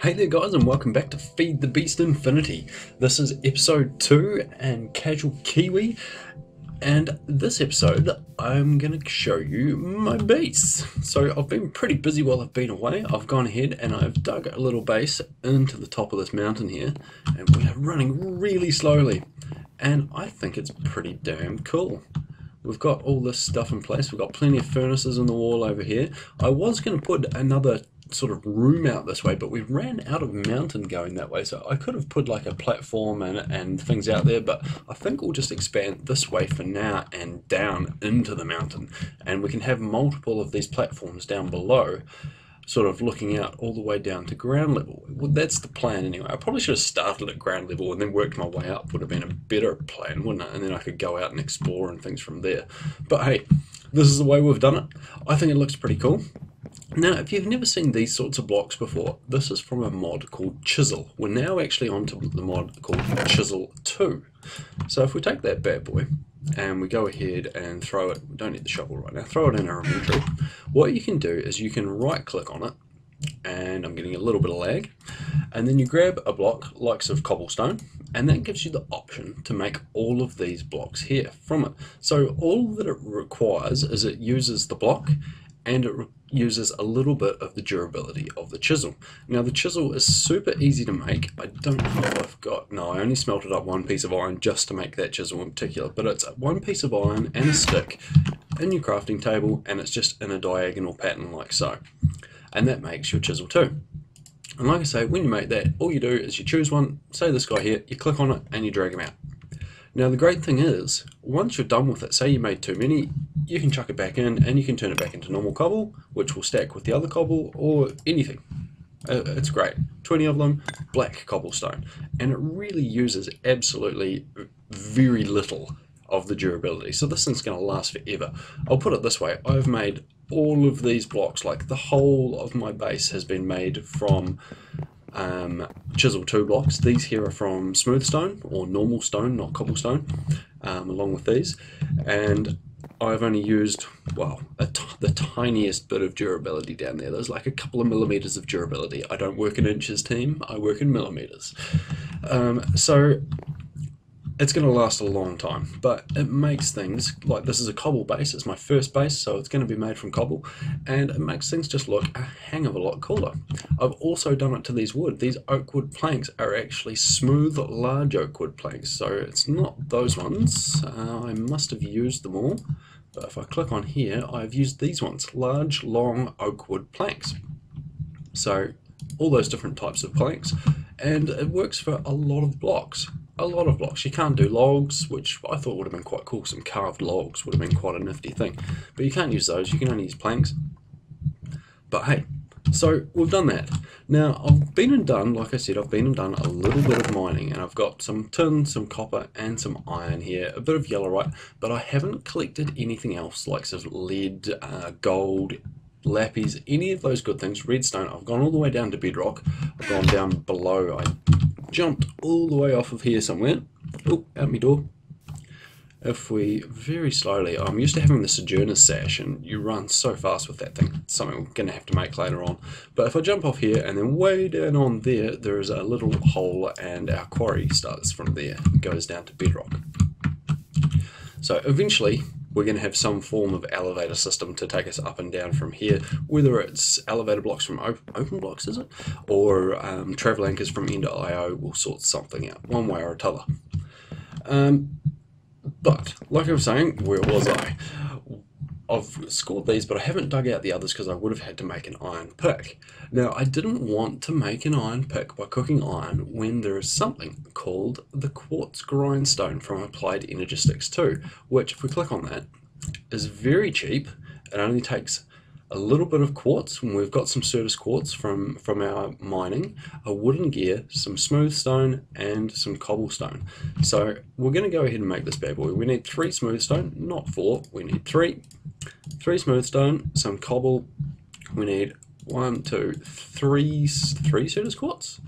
Hey there guys, and welcome back to Feed the Beast Infinity. This is episode 2 and CasualKiwi, and this episode I'm going to show you my base. So I've been pretty busy while I've been away. I've gone ahead and I've dug a little base into the top of this mountain here, and we are running really slowly, and I think it's pretty damn cool. We've got all this stuff in place. We've got plenty of furnaces in the wall over here. I was going to put another sort of room out this way, but we ran out of mountain going that way, so I could have put like a platform and things out there, but I think we'll just expand this way for now and down into the mountain, and we can have multiple of these platforms down below, sort of looking out all the way down to ground level. Well, that's the plan anyway. I probably should have started at ground level and then worked my way up. Would have been a better plan, wouldn't it? And then I could go out and explore and things from there. But hey, this is the way we've done it. I think it looks pretty cool. Now, if you've never seen these sorts of blocks before, this is from a mod called Chisel. We're now actually onto the mod called Chisel 2. So if we take that bad boy and we go ahead and throw it, we don't need the shovel right now, throw it in our inventory, what you can do is you can right click on it, and I'm getting a little bit of lag, and then you grab a block likes of cobblestone, and that gives you the option to make all of these blocks here from it. So all that it requires is it uses the block, and it uses a little bit of the durability of the chisel. Now the chisel is super easy to make. I don't know if I've got, no, I only smelted up one piece of iron just to make that chisel in particular, but it's one piece of iron and a stick in your crafting table, and it's just in a diagonal pattern like so. And that makes your chisel 2. And like I say, when you make that, all you do is you choose one, say this guy here, you click on it and you drag him out. Now the great thing is, once you're done with it, say you made too many, you can chuck it back in and you can turn it back into normal cobble, which will stack with the other cobble or anything. It's great. 20 of them, black cobblestone. And it really uses absolutely very little of the durability. So this thing's going to last forever. I'll put it this way, I've made all of these blocks, like the whole of my base has been made from Chisel 2 blocks. These here are from smooth stone, or normal stone, not cobblestone, along with these. And I've only used, well, the tiniest bit of durability down there. There's like a couple of millimeters of durability. I don't work in inches, team. I work in millimeters. So it's going to last a long time, but it makes things, like this is a cobble base, it's my first base, so it's going to be made from cobble, and it makes things just look a hang of a lot cooler. I've also done it to these wood. These oak wood planks are actually smooth, large oak wood planks, so it's not those ones. I must have used them all, but if I click on here, I've used these ones, large, long oak wood planks. So all those different types of planks, and it works for a lot of blocks. A lot of blocks. You can't do logs, which I thought would have been quite cool. Some carved logs would have been quite a nifty thing. But you can't use those, you can only use planks. But hey, so we've done that. Now, I've been and done, like I said, I've been and done a little bit of mining, and I've got some tin, some copper, and some iron here, a bit of yellowite, but I haven't collected anything else, like sort of lead, gold, lappies, any of those good things, redstone. I've gone all the way down to bedrock. I've gone down below. I jumped all the way off of here somewhere. Oh, out my door. If we very slowly, I'm used to having the Erogenous sash, and you run so fast with that thing. It's something we're going to have to make later on. But if I jump off here, and then way down on there, there is a little hole, and our quarry starts from there. It goes down to bedrock. So eventually, we're going to have some form of elevator system to take us up and down from here, whether it's elevator blocks from open blocks, is it? Or travel anchors from End.io. We'll sort something out, one way or t'other. But, like I was saying, where was I? I've scored these, but I haven't dug out the others because I would have had to make an iron pick. Now, I didn't want to make an iron pick by cooking iron when there is something called the quartz grindstone from Applied Energistics 2, which, if we click on that, is very cheap. It only takes a little bit of quartz, and we've got some Certus quartz from our mining, a wooden gear, some smooth stone, and some cobblestone. So we're going to go ahead and make this bad boy. We need 3 smooth stone, not 4, we need 3. 3 smooth stone, some cobble, we need 1, 2, 3 Certus quartz?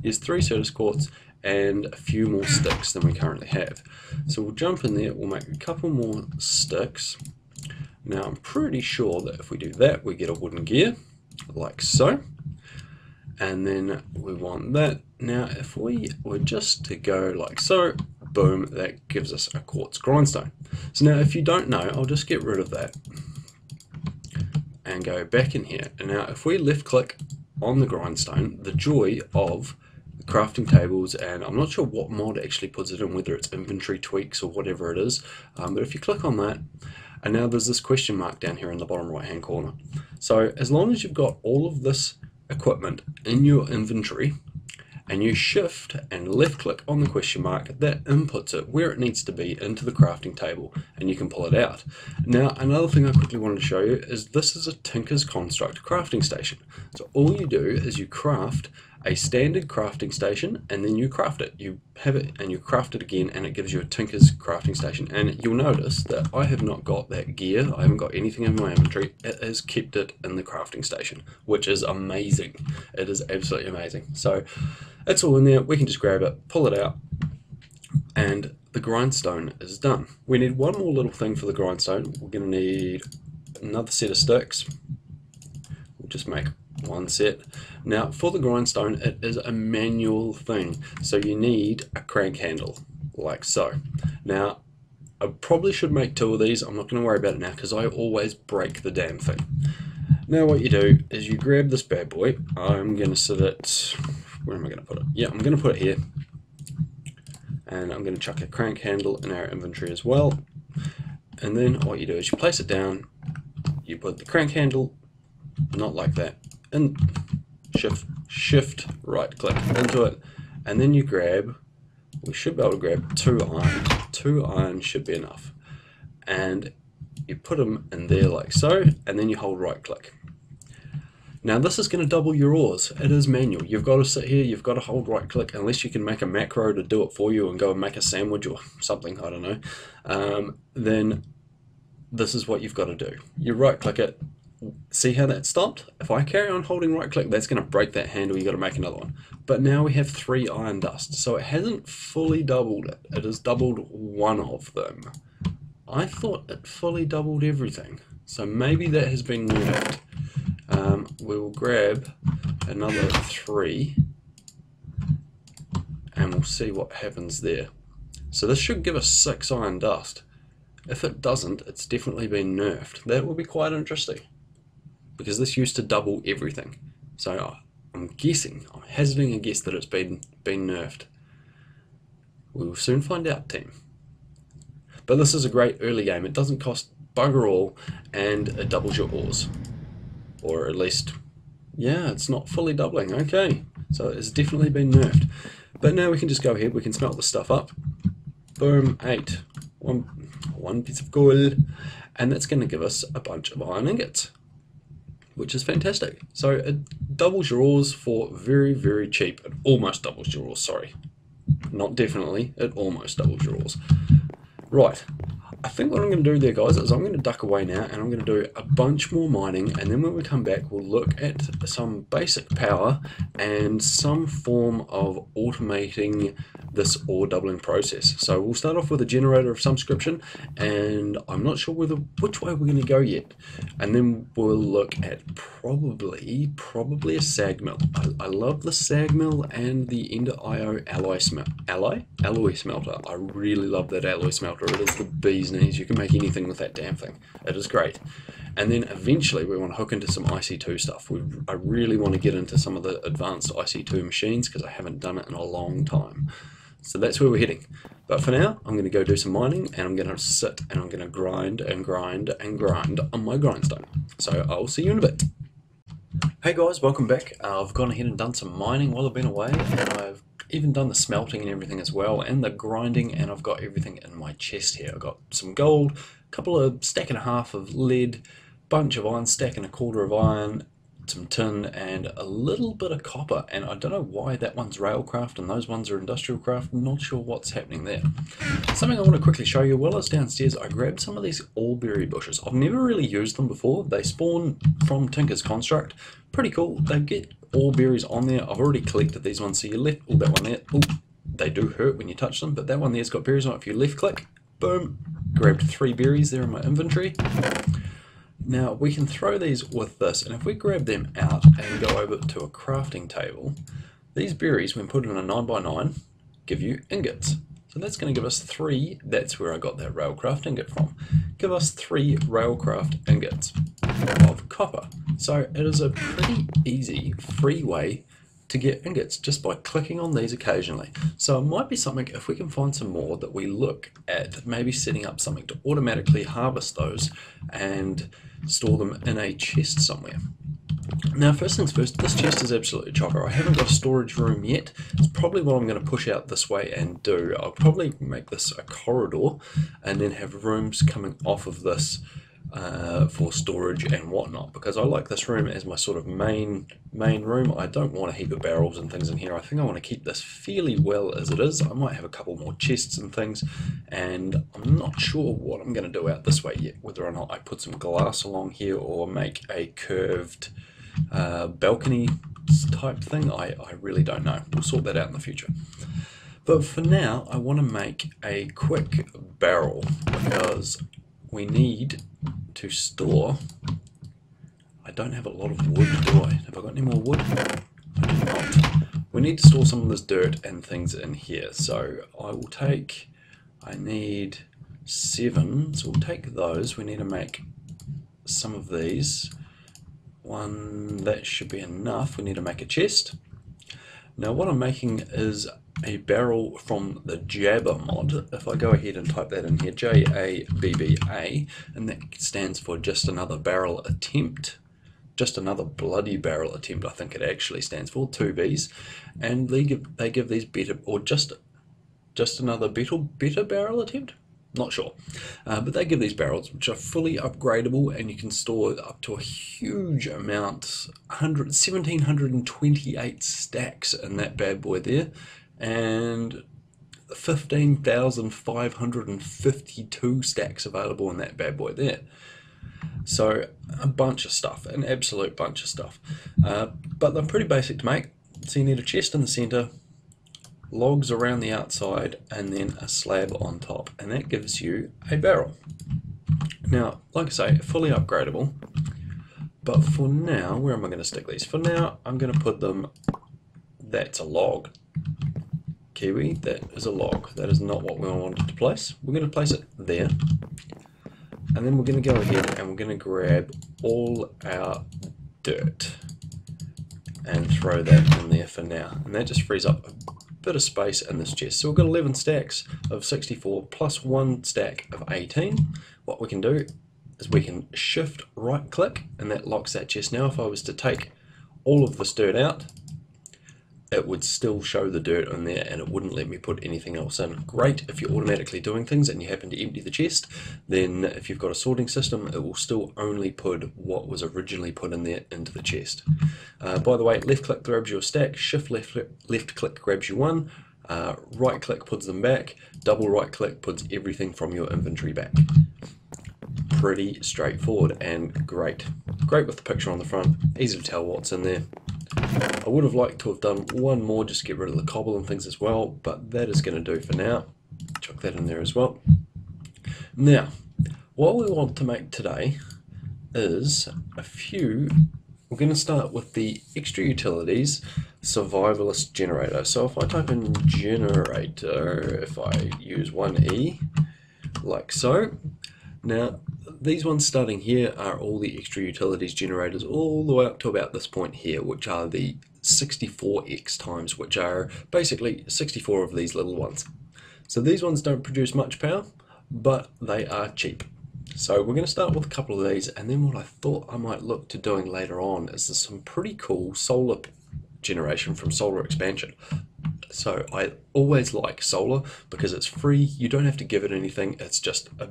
Yes, 3 Certus quartz, and a few more sticks than we currently have. So we'll jump in there, we'll make a couple more sticks. Now I'm pretty sure that if we do that, we get a wooden gear, like so. and then we want that. Now if we were just to go like so, boom, that gives us a quartz grindstone. So now if you don't know, I'll just get rid of that and go back in here. And now if we left click on the grindstone, the joy of crafting tables, and I'm not sure what mod actually puts it in, whether it's inventory tweaks or whatever it is, but if you click on that, and now there's this question mark down here in the bottom right hand corner. So as long as you've got all of this equipment in your inventory and you shift and left click on the question mark, that inputs it where it needs to be into the crafting table, and you can pull it out. Now another thing I quickly wanted to show you is this is a Tinker's Construct crafting station. So all you do is you craft a standard crafting station, and then you craft it. You have it and you craft it again, and it gives you a Tinker's crafting station. And you'll notice that I have not got that gear, I haven't got anything in my inventory. It has kept it in the crafting station, which is amazing. It is absolutely amazing. So it's all in there, we can just grab it, pull it out, and the grindstone is done. We need one more little thing for the grindstone. We're going to need another set of sticks. We'll just make one set. Now for the grindstone, it is a manual thing, so you need a crank handle like so. Now I probably should make two of these. I'm not going to worry about it now because I always break the damn thing. Now what you do is you grab this bad boy. I'm going to sit it, where am I going to put it? Yeah, I'm going to put it here, and I'm going to chuck a crank handle in our inventory as well. And then what you do is you place it down, you put the crank handle, not like that, and shift right click into it, and then you grab, we should be able to grab 2 iron. 2 iron should be enough, and you put them in there like so, and then you hold right click. Now this is going to double your ores. It is manual. You've got to sit here, you've got to hold right click, unless you can make a macro to do it for you and go and make a sandwich or something, I don't know. Then this is what you've got to do. You right click it. See how that stopped? If I carry on holding right click, that's going to break that handle. You got to make another one. But now we have 3 iron dust, so it hasn't fully doubled it. It has doubled one of them. I thought it fully doubled everything, so maybe that has been nerfed. We will grab another 3 and we'll see what happens there. So this should give us 6 iron dust. If it doesn't, it's definitely been nerfed. That will be quite interesting, because this used to double everything. So I'm hazarding a guess that it's been nerfed. We will soon find out, team. But this is a great early game. It doesn't cost bugger all, and it doubles your ores. Or at least, yeah, it's not fully doubling. Okay, so it's definitely been nerfed. But now we can just go ahead, we can smelt the stuff up. Boom, 8. One piece of gold, and that's going to give us a bunch of iron ingots, which is fantastic. So it doubles your ores for very, very cheap. It almost doubles your ores, sorry. Not definitely, it almost doubles your ores. Right, I think what I'm going to do there, guys, is I'm going to duck away now, and I'm going to do a bunch more mining, and then when we come back, we'll look at some basic power and some form of automating this ore doubling process. So we'll start off with a generator of some description, and I'm not sure which way we're going to go yet. And then we'll look at probably a sag mill. I love the sag mill and the Ender IO alloy smelter. I really love that alloy smelter. It is the bee's knees. You can make anything with that damn thing. It is great. And then eventually we want to hook into some IC2 stuff. I really want to get into some of the advanced IC2 machines because I haven't done it in a long time. So that's where we're heading. But for now, I'm going to go do some mining, and I'm going to sit and I'm going to grind and grind and grind on my grindstone. So I'll see you in a bit. Hey guys, welcome back. I've gone ahead and done some mining while I've been away, and I've even done the smelting and everything as well, and the grinding, and I've got everything in my chest here. I've got some gold, a couple of stack and a half of lead, bunch of iron, stack and a quarter of iron, some tin, and a little bit of copper. And I don't know why that one's railcraft and those ones are industrial craft. I'm not sure what's happening there. Something I want to quickly show you, while I was downstairs, I grabbed some of these allberry bushes. I've never really used them before. They spawn from Tinker's Construct. Pretty cool. They get allberries on there. I've already collected these ones. So you left, oh, that one there, oh, they do hurt when you touch them, but that one there's got berries on it. If you left click, boom, grabbed 3 berries there in my inventory. Now we can throw these with this, and if we grab them out and go over to a crafting table, these berries, when put in a 9x9, give you ingots. So that's going to give us 3, that's where I got that railcraft ingot from, give us 3 railcraft ingots of copper. So it is a pretty easy, free way to get ingots just by clicking on these occasionally. So it might be something, if we can find some more, that we look at maybe setting up something to automatically harvest those and store them in a chest somewhere. Now first things first, this chest is absolutely chocker. I haven't got a storage room yet. It's probably what I'm going to push out this way and do. I'll probably make this a corridor and then have rooms coming off of this for storage and whatnot, because I like this room as my sort of main room. I don't want a heap of barrels and things in here. I think I want to keep this fairly well as it is. I might have a couple more chests and things, and I'm not sure what I'm going to do out this way yet, whether or not I put some glass along here or make a curved balcony type thing. I really don't know. We'll sort that out in the future. But for now, I want to make a quick barrel, because we need to store. I don't have a lot of wood, do I? Have I got any more wood? I do not. We need to store some of this dirt and things in here. So I will take, I need 7, so we'll take those. We need to make some of these. 1, that should be enough. We need to make a chest. Now what I'm making is a barrel from the Jabba mod. If I go ahead and type that in here, JABBA, and that stands for just another barrel attempt. Just another bloody barrel attempt, I think it actually stands for, 2 B's. And they give these better, or just another better barrel attempt? Not sure. But they give these barrels which are fully upgradable, and you can store up to a huge amount, 1,728 stacks in that bad boy there, and 15,552 stacks available in that bad boy there. So a bunch of stuff, an absolute bunch of stuff. But they're pretty basic to make. So you need a chest in the center, logs around the outside, and then a slab on top, and that gives you a barrel. Now, like I say, fully upgradable, but for now, where am I going to stick these? For now, I'm going to put them, that's a log. Kiwi, that is a log. That is not what we wanted to place. We're going to place it there, and then we're going to go ahead and we're going to grab all our dirt and throw that in there for now, and that just frees up a bit of space in this chest. So we've got 11 stacks of 64 plus 1 stack of 18. What we can do is we can shift right click, and that locks that chest. Now if I was to take all of this dirt out, it would still show the dirt in there and it wouldn't let me put anything else in. Great if you're automatically doing things and you happen to empty the chest. Then if you've got a sorting system, it will still only put what was originally put in there into the chest. By the way, left click grabs your stack, shift left click grabs you one, right click puts them back, double right click puts everything from your inventory back. Pretty straightforward and great. Great with the picture on the front, easy to tell what's in there. I would have liked to have done one more just to get rid of the cobble and things as well, but that is going to do for now. Chuck that in there as well. Now, what we want to make today is a few. We're going to start with the extra utilities survivalist generator. So if I type in generator, if I use 1E, like so. Now, these ones starting here are all the extra utilities generators all the way up to about this point here, which are the 64x times, which are basically 64 of these little ones. So these ones don't produce much power, but they are cheap. So we're going to start with a couple of these, and then what I thought I might look to doing later on is there's some pretty cool solar generation from solar expansion. So I always like solar because it's free, you don't have to give it anything, it's just a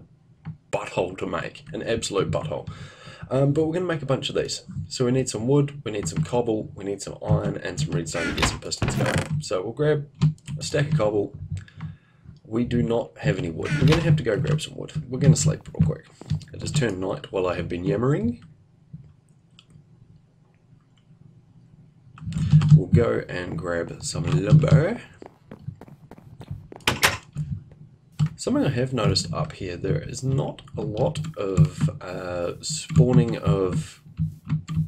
butthole to make, an absolute butthole. But we're going to make a bunch of these. So we need some wood, we need some cobble, we need some iron and some redstone to get some pistons going. So we'll grab a stack of cobble. We do not have any wood. We're going to have to go grab some wood. We're going to sleep real quick. It has turned night while I have been yammering. We'll go and grab some lumber. Something I have noticed up here, there is not a lot of spawning of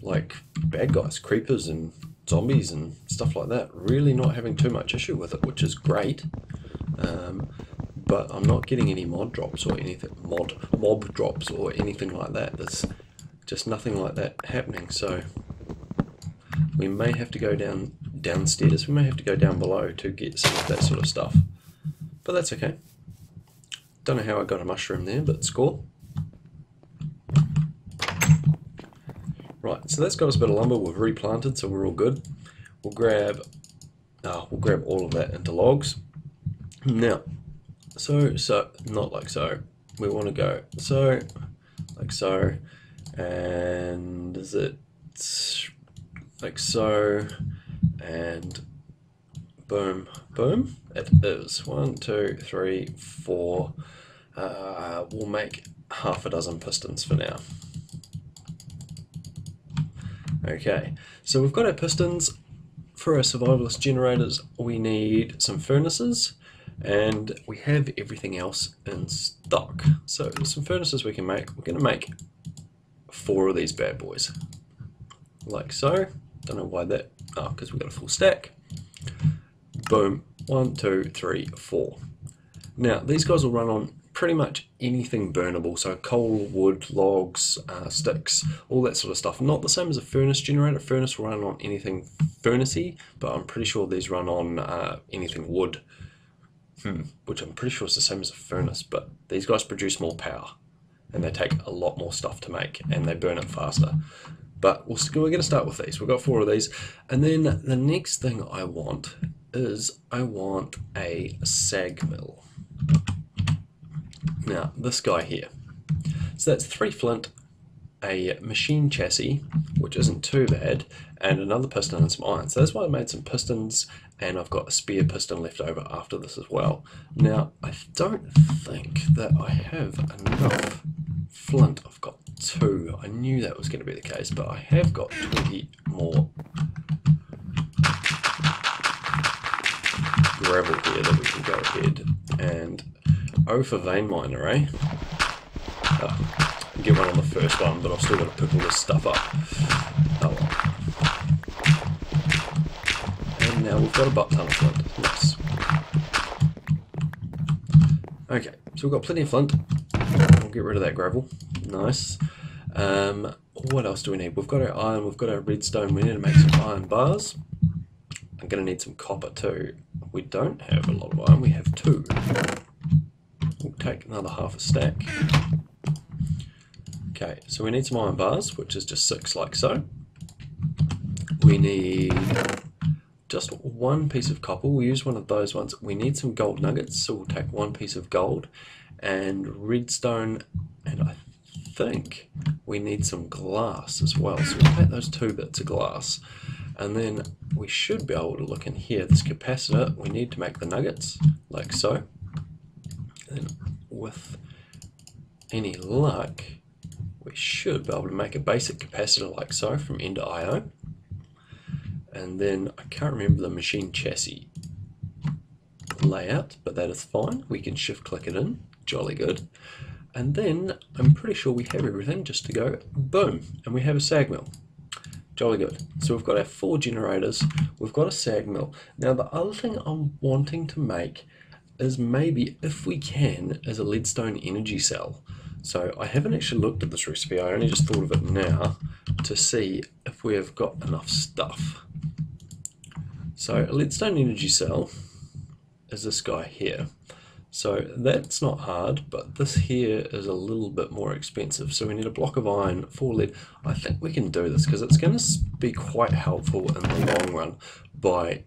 like bad guys, creepers and zombies and stuff like that. Really not having too much issue with it, which is great. But I'm not getting any mod drops or anything, mob drops or anything like that. There's just nothing like that happening. So we may have to go downstairs. We may have to go down below to get some of that sort of stuff. But that's okay. Don't know how I got a mushroom there, but score. Right, so that's got us a bit of lumber. We've replanted, so we're all good. We'll grab all of that into logs. Now, so not like so. We want to go so, like so, and is it like so, and boom, boom. It is 1, 2, 3, 4. We'll make half a dozen pistons for now. Okay, so we've got our pistons. For our survivalist generators, we need some furnaces, and we have everything else in stock. So some furnaces we can make. We're going to make 4 of these bad boys, like so. Don't know why that. Oh, because we've got a full stack. Boom. 1, 2, 3, 4. Now these guys will run on pretty much anything burnable, so coal, wood, logs, sticks, all that sort of stuff. Not the same as a furnace generator. Furnace will run on anything furnacey, but I'm pretty sure these run on anything wood, which I'm pretty sure is the same as a furnace, but these guys produce more power, and they take a lot more stuff to make, and they burn it faster. But we're going to start with these. We've got 4 of these, and then the next thing I want is I want a sag mill. Now, this guy here. So that's 3 flint, a machine chassis, which isn't too bad, and another piston and some iron. So that's why I made some pistons, and I've got a spare piston left over after this as well. Now, I don't think that I have enough flint. I've got 2. I knew that was going to be the case, but I have got 20 more gravel here that we can go ahead and for vein miner, eh? I'll get one on the first one, but I've still got to pick all this stuff up. Oh well. And now we've got a butt ton of flint. Nice. Okay, so we've got plenty of flint. We'll get rid of that gravel. Nice. What else do we need? We've got our iron, we've got our redstone. We need to make some iron bars. I'm going to need some copper too. We don't have a lot of iron, we have 2. We'll take another half a stack. Okay, so we need some iron bars, which is just 6 like so. We need just 1 piece of copper. We'll use one of those ones. We need some gold nuggets, so we'll take 1 piece of gold and redstone, and I think we need some glass as well. So we'll take those 2 bits of glass, and then we should be able to look in here. This capacitor, we need to make the nuggets, like so. And with any luck, we should be able to make a basic capacitor like so from End to IO. And then I can't remember the machine chassis layout, but that is fine. We can shift click it in, jolly good. And then I'm pretty sure we have everything just to go boom, and we have a sag mill. Jolly good. So we've got our 4 generators, we've got a sag mill. Now the other thing I'm wanting to make is maybe, if we can, is a leadstone energy cell. So I haven't actually looked at this recipe, I only just thought of it now to see if we have got enough stuff. So a leadstone energy cell is this guy here. So that's not hard, but this here is a little bit more expensive. So we need a block of iron, 4 lead. I think we can do this because it's going to be quite helpful in the long run by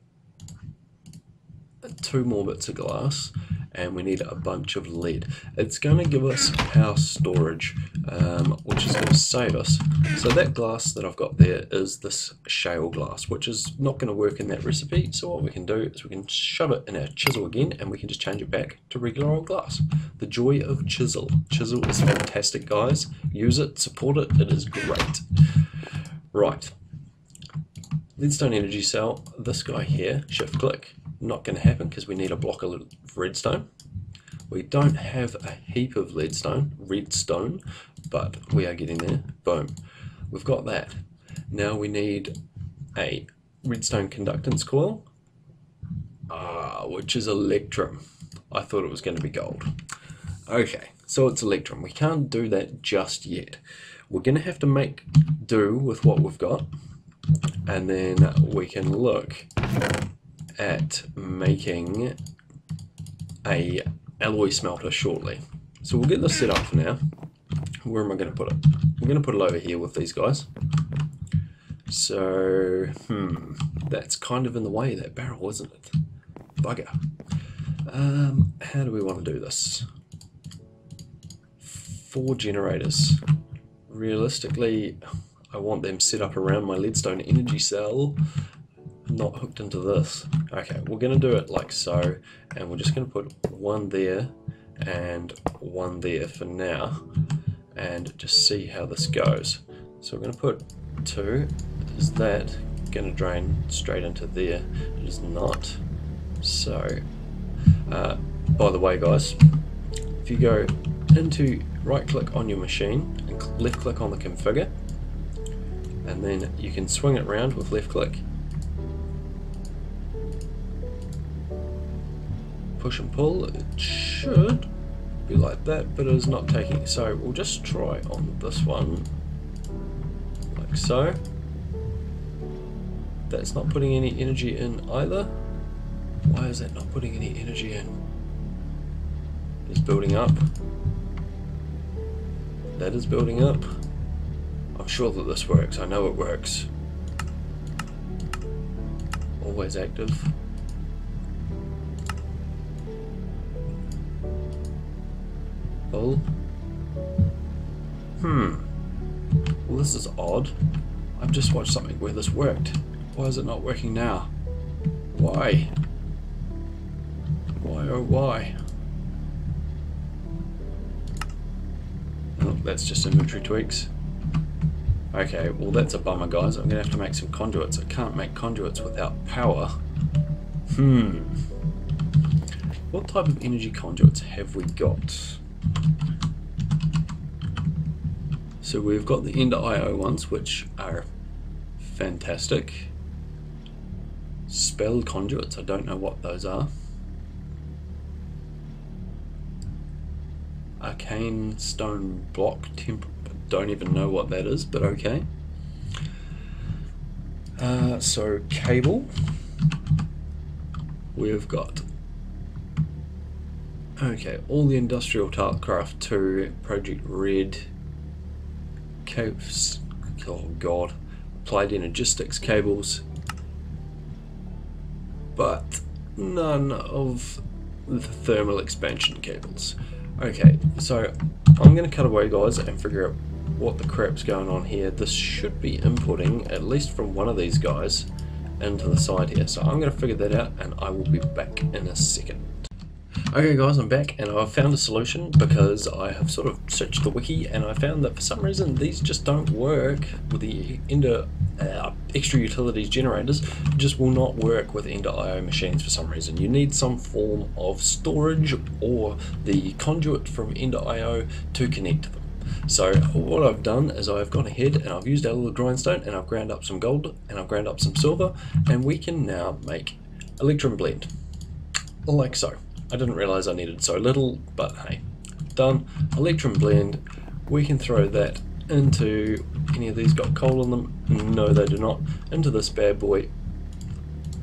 2 more bits of glass, and we need a bunch of lead. It's going to give us power storage, which is going to save us. So that glass that I've got there is this shale glass, which is not going to work in that recipe. So what we can do is we can shove it in our chisel again, and we can just change it back to regular old glass. The joy of Chisel. Chisel is fantastic, guys. Use it, support it, it is great. Right. Leadstone energy cell, this guy here, shift click. Not going to happen because we need a block of redstone. We don't have a heap of redstone, but we are getting there. Boom. We've got that. Now we need a redstone conductance coil, which is electrum. I thought it was going to be gold. Okay, so it's electrum. We can't do that just yet. We're going to have to make do with what we've got, and then we can look at making a alloy smelter shortly. So we'll get this set up for now. Where am I going to put it? We're going to put it over here with these guys. So, that's kind of in the way, that barrel, isn't it? Bugger. How do we want to do this? 4 generators. Realistically, I want them set up around my leadstone energy cell, not hooked into this. Okay, we're going to do it like so, and we're just going to put 1 there and 1 there for now, and just see how this goes. So we're going to put 2. Is that going to drain straight into there? It is not. So, by the way guys, if you go into right click on your machine and left click on the configure, and then you can swing it around with left click, push and pull. It should be like that, but it is not taking. So we'll just try on this one like so. That's not putting any energy in either. Why is that not putting any energy in? It's building up. That is building up. I'm sure that this works. I know it works. Always active. Pull. Well, this is odd. I've just watched something where this worked. Why is it not working now? Why? Why oh why? Oh, that's just inventory tweaks. Okay, well that's a bummer guys. I'm gonna have to make some conduits. I can't make conduits without power. What type of energy conduits have we got? So we've got the Ender IO ones, which are fantastic. Spell conduits, I don't know what those are. Arcane stone block temp, don't even know what that is, but okay. So cable, we've got all the industrial Craft 2, Project Red, cables, oh god, applied Energistics cables, but none of the thermal expansion cables. Okay, so I'm going to cut away guys and figure out what the crap's going on here. This should be inputting, at least from one of these guys, into the side here. So I'm going to figure that out and I will be back in a second. Okay guys, I'm back and I've found a solution because I have sort of searched the wiki and I found that for some reason these just don't work with the Ender extra utilities generators. Just will not work with Ender IO machines for some reason. You need some form of storage or the conduit from Ender IO to connect to them. So what I've done is I've gone ahead and I've used our little grindstone and I've ground up some gold and I've ground up some silver, and we can now make electrum blend like so. I didn't realize I needed so little, but hey, done. Electrum blend, we can throw that into, any of these got coal in them? No, they do not. Into this bad boy,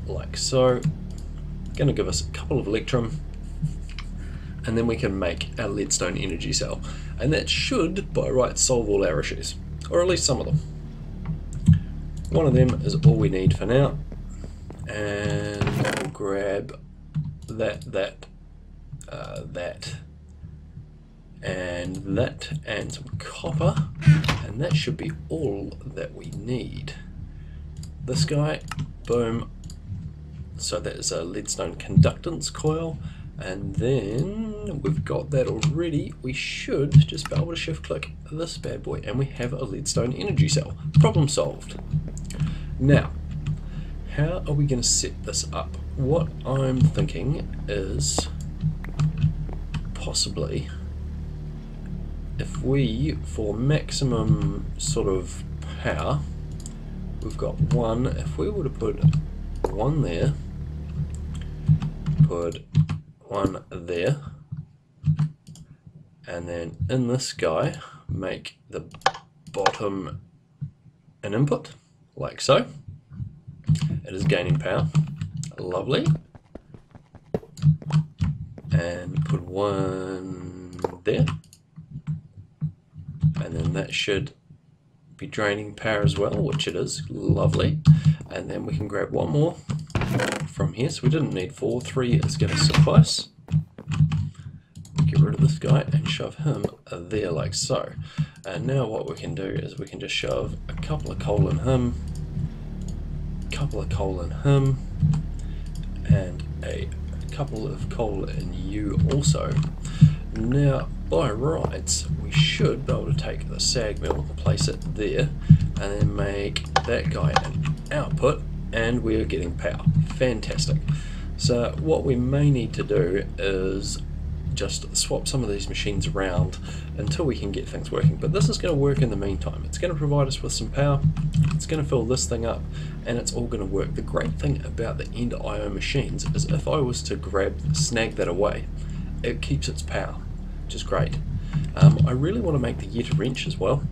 like so. Gonna give us a couple of electrum, and then we can make our leadstone energy cell. And that should, by rights, solve all our issues, or at least some of them. One of them is all we need for now, and we'll grab that, and some copper, and that should be all that we need. This guy, boom. So that is a leadstone conductance coil, and then we've got that already. We should just be able to shift click this bad boy, and we have a leadstone energy cell. Problem solved. Now, how are we going to set this up? What I'm thinking is possibly, if we, for maximum sort of power, we've got one, if we were to put one there, put one there, and then in this guy, make the bottom an input, like so. It is gaining power. Lovely. And put one there. And then that should be draining power as well, which it is. Lovely. And then we can grab one more from here. So we didn't need 4. 3 is going to suffice. Get rid of this guy and shove him there like so. And now what we can do is we can just shove a couple of coal in him, couple of coal in him, and a couple of coal in you also. Now by rights we should be able to take the SeNtiMeL, place it there, and then make that guy an output, and we are getting power. Fantastic. So what we may need to do is just swap some of these machines around until we can get things working, but this is going to work in the meantime. It's going to provide us with some power, it's going to fill this thing up, and it's all going to work. The great thing about the end IO machines is if I was to snag that away, it keeps its power, which is great. I really want to make the Yeti wrench as well,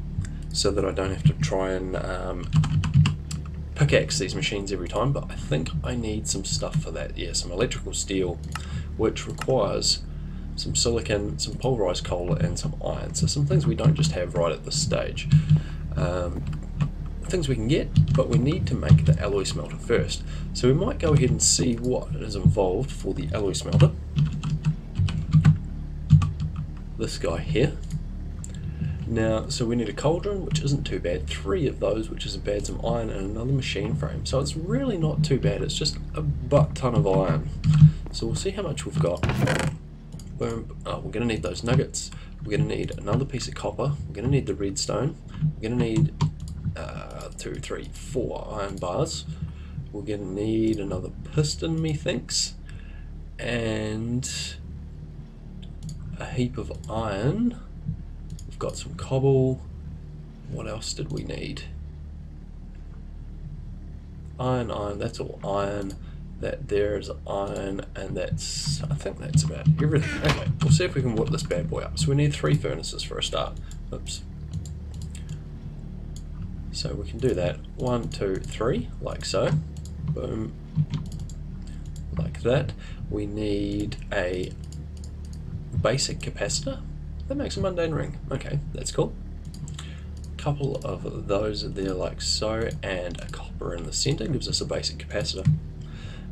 so that I don't have to try and pickaxe these machines every time, but I think I need some stuff for that. Yeah, some electrical steel, which requires some silicon, some pulverized coal, and some iron. So some things we don't just have right at this stage. Things we can get, but we need to make the alloy smelter first. So we might go ahead and see what is involved for the alloy smelter. This guy here. Now, so we need a cauldron, which isn't too bad, 3 of those, which isn't bad, some iron, and another machine frame. So it's really not too bad, it's just a butt ton of iron. So we'll see how much we've got. Boom. Oh, we're going to need those nuggets. We're going to need another piece of copper. We're going to need the redstone. We're going to need 2, 3, 4 iron bars. We're going to need another piston, methinks, and a heap of iron. We've got some cobble. What else did we need? Iron, iron. That's all iron. That there is iron, and that's, I think that's about everything. Okay, we'll see if we can whip this bad boy up. So we need 3 furnaces for a start. Oops. So we can do that. 1, 2, 3, like so. Boom. Like that. We need a basic capacitor. That makes a mundane ring. Okay, that's cool. Couple of those are there like so, and a copper in the center gives us a basic capacitor.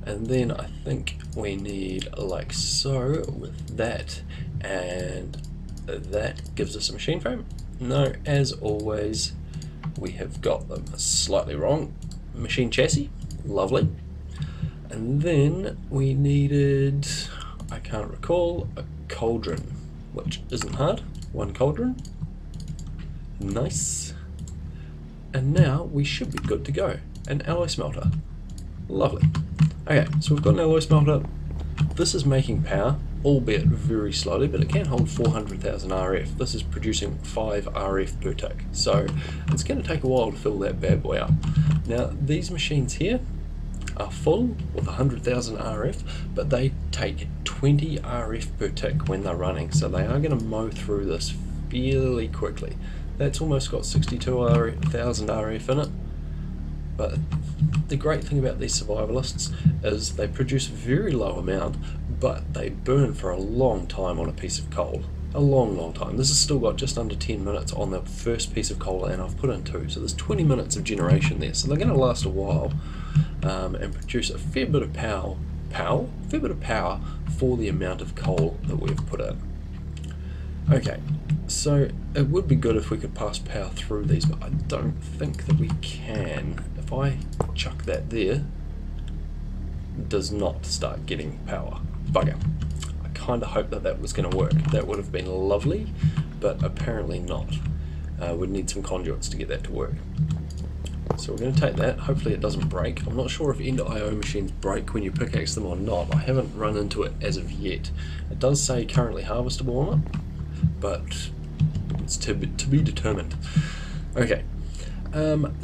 And then I think we need like so with that, and that gives us a machine frame. No, as always, we have got them slightly wrong. Machine chassis, lovely. And then we needed, I can't recall, a cauldron, which isn't hard. 1 cauldron. Nice. And now we should be good to go. An alloy smelter. Lovely. Okay, so we've got an alloy smelter. This is making power, albeit very slowly, but it can hold 400,000 RF. This is producing 5 RF per tick, so it's going to take a while to fill that bad boy up. Now, these machines here are full with 100,000 RF, but they take 20 RF per tick when they're running, so they are going to mow through this fairly quickly. That's almost got 62,000 RF in it, but the great thing about these survivalists is they produce a very low amount, but they burn for a long time on a piece of coal. A long time. This has still got just under 10 minutes on the first piece of coal, and I've put in 2, so there's 20 minutes of generation there, so they're going to last a while and produce a fair bit of power for the amount of coal that we've put in. Okay, so it would be good if we could pass power through these, but I don't think that we can. If I chuck that there, it does not start getting power. Bugger. I kind of hoped that that was going to work. That would have been lovely, but apparently not. We'd need some conduits to get that to work. So we're going to take that, hopefully it doesn't break. I'm not sure if end.io machines break when you pickaxe them or not. I haven't run into it as of yet. It does say currently harvestable on it, but it's to be determined. Okay,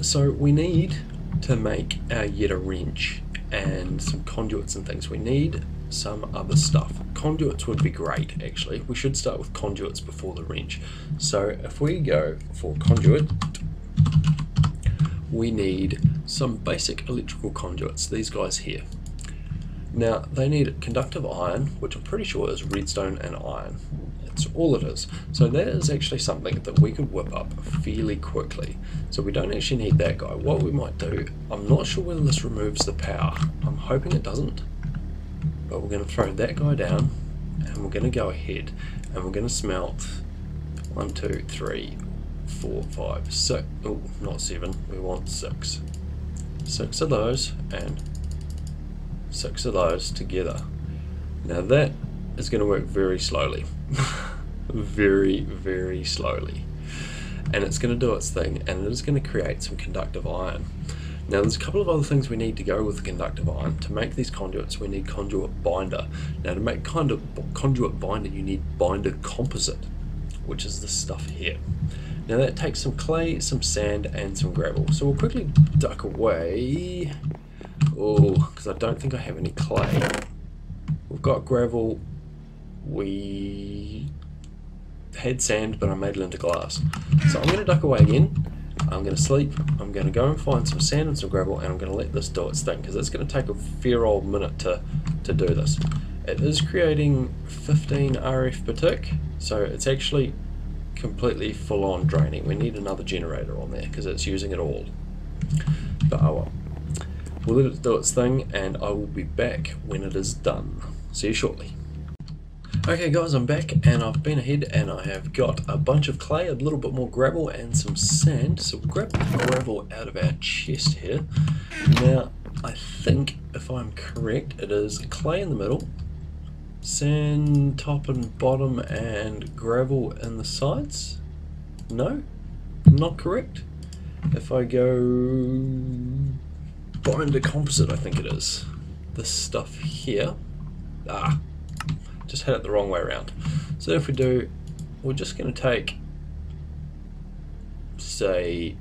so we need to make our Yeta wrench and some conduits and things. We need some other stuff. Conduits would be great, actually. We should start with conduits before the wrench. So if we go for conduit, we need some basic electrical conduits, these guys here. Now they need conductive iron, which I'm pretty sure is redstone and iron. That's all it is. So that is actually something that we could whip up fairly quickly. So we don't actually need that guy. What we might do, I'm not sure whether this removes the power. I'm hoping it doesn't. But we're going to throw that guy down, and we're going to go ahead and we're going to smelt 1, 2, 3, 4, 5, 6. Oh, not 7. We want 6. 6 of those and 6 of those together. Now that is going to work very slowly. Very, very slowly. And it's going to do its thing, and it is going to create some conductive iron. Now there's a couple of other things we need to go with the conductive iron. To make these conduits we need conduit binder. Now to make conduit binder you need binder composite, which is this stuff here. Now that takes some clay, some sand and some gravel. So we'll quickly duck away. Oh, because I don't think I have any clay. We've got gravel. We had sand, but I made it into glass. So I'm going to duck away again. I'm going to sleep. I'm going to go and find some sand and some gravel, and I'm going to let this do its thing, because it's going to take a fair old minute to do this. It is creating 15 RF per tick, so it's actually completely full on draining. We need another generator on there because it's using it all. But oh well. We'll let it do its thing, and I will be back when it is done. See you shortly. Okay guys, I'm back, and I've been ahead and I have got a bunch of clay, a little bit more gravel and some sand. So we'll grab the gravel out of our chest here. Now I think, if I'm correct, it is clay in the middle, sand top and bottom, and gravel in the sides. No? Not correct? If I go binder composite, I think it is. This stuff here. Just had it the wrong way around. So if we do, we're just going to take, say,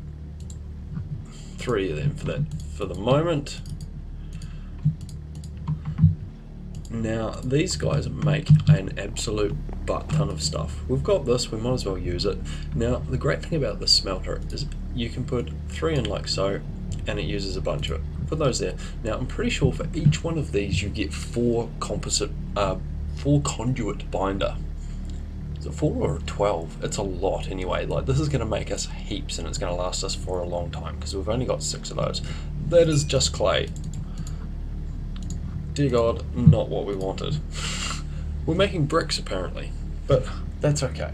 3 of them for the moment. Now these guys make an absolute butt ton of stuff. We've got this, we might as well use it. Now the great thing about this smelter is you can put 3 in like so, and it uses a bunch of it. Put those there. Now I'm pretty sure for each one of these you get 4 composite 4 conduit binder. Is it 4 or 12? It's a lot anyway. Like, this is going to make us heaps, and it's going to last us for a long time because we've only got 6 of those. That is just clay. Dear God, not what we wanted. We're making bricks apparently, but that's okay.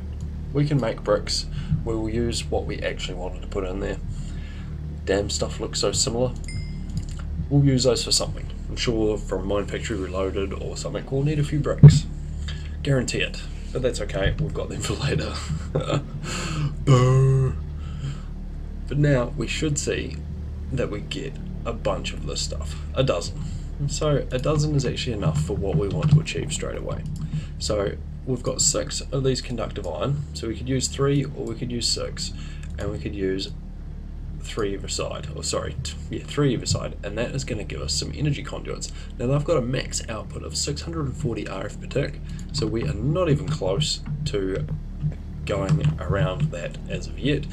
We can make bricks. We will use what we actually wanted to put in there. Damn, stuff looks so similar. We'll use those for something. I'm sure from Mine Factory Reloaded or something we'll need a few bricks. Guarantee it. But that's okay, we've got them for later. But now we should see that we get a bunch of this stuff. A dozen. So a dozen is actually enough for what we want to achieve straight away. So we've got 6 of these conductive iron. So we could use 3 or we could use 6. And we could use 3 either side, or sorry, 3 either side, and that is going to give us some energy conduits. Now they've got a max output of 640 RF per tick, so we are not even close to going around that as of yet.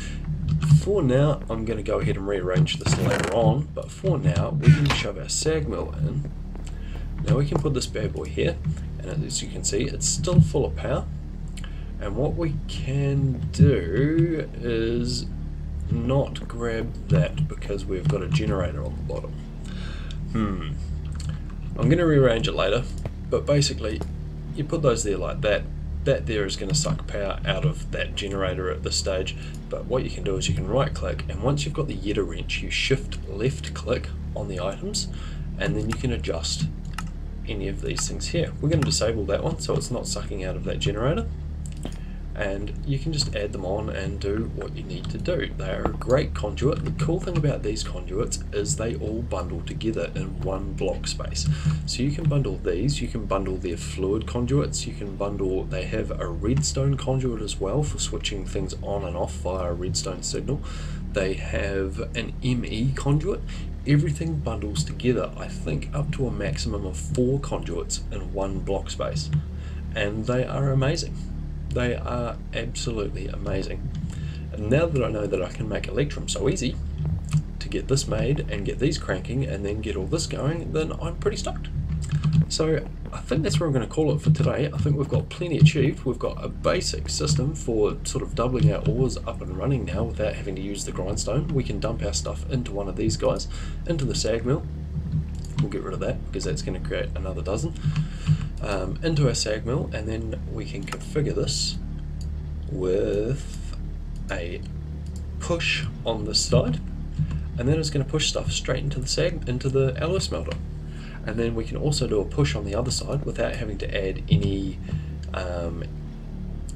For now, I'm going to go ahead and rearrange this later on, but for now we can shove our sag mill in. Now we can put this bad boy here, and as you can see it's still full of power, and what we can do is not grab that because we've got a generator on the bottom. I'm going to rearrange it later, but basically you put those there like that. That there is going to suck power out of that generator at this stage, but what you can do is you can right click, and once you've got the Yeta wrench you shift left click on the items, and then you can adjust any of these things here. We're going to disable that one so it's not sucking out of that generator. and you can just add them on and do what you need to do. They are a great conduit. The cool thing about these conduits is they all bundle together in one block space. So you can bundle these, you can bundle their fluid conduits, you can bundle, they have a redstone conduit as well for switching things on and off via a redstone signal. They have an ME conduit. Everything bundles together, I think up to a maximum of 4 conduits in one block space, and they are amazing. They are absolutely amazing. And now that I know that I can make Electrum so easy to get this made and get these cranking and then get all this going, then I'm pretty stoked. So I think that's where I'm going to call it for today. I think we've got plenty achieved. We've got a basic system for sort of doubling our ores up and running now without having to use the grindstone. We can dump our stuff into one of these guys, into the sag mill. We'll get rid of that because that's going to create another dozen. Into our sag mill, and then we can configure this with a push on this side, and then it's going to push stuff straight into the alloy smelter. And then we can also do a push on the other side without having to add any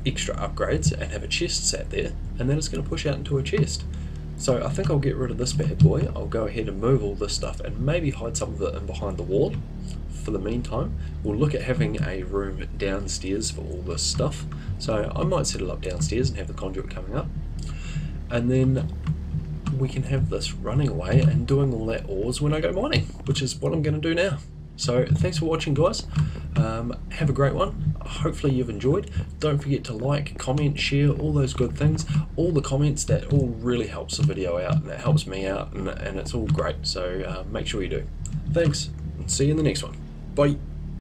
extra upgrades and have a chest sat there, and then it's going to push out into a chest. So I think I'll get rid of this bad boy. I'll go ahead and move all this stuff and maybe hide some of it in behind the wall for the meantime. We'll look at having a room downstairs for all this stuff. So I might set it up downstairs and have the conduit coming up. And then we can have this running away and doing all that ores when I go mining, which is what I'm going to do now. So thanks for watching, guys. Have a great one. Hopefully you've enjoyed. Don't forget to like, comment, share, all those good things. All the comments, that all really helps the video out, and it helps me out, and it's all great. So make sure you do. Thanks, and see you in the next one. Bye.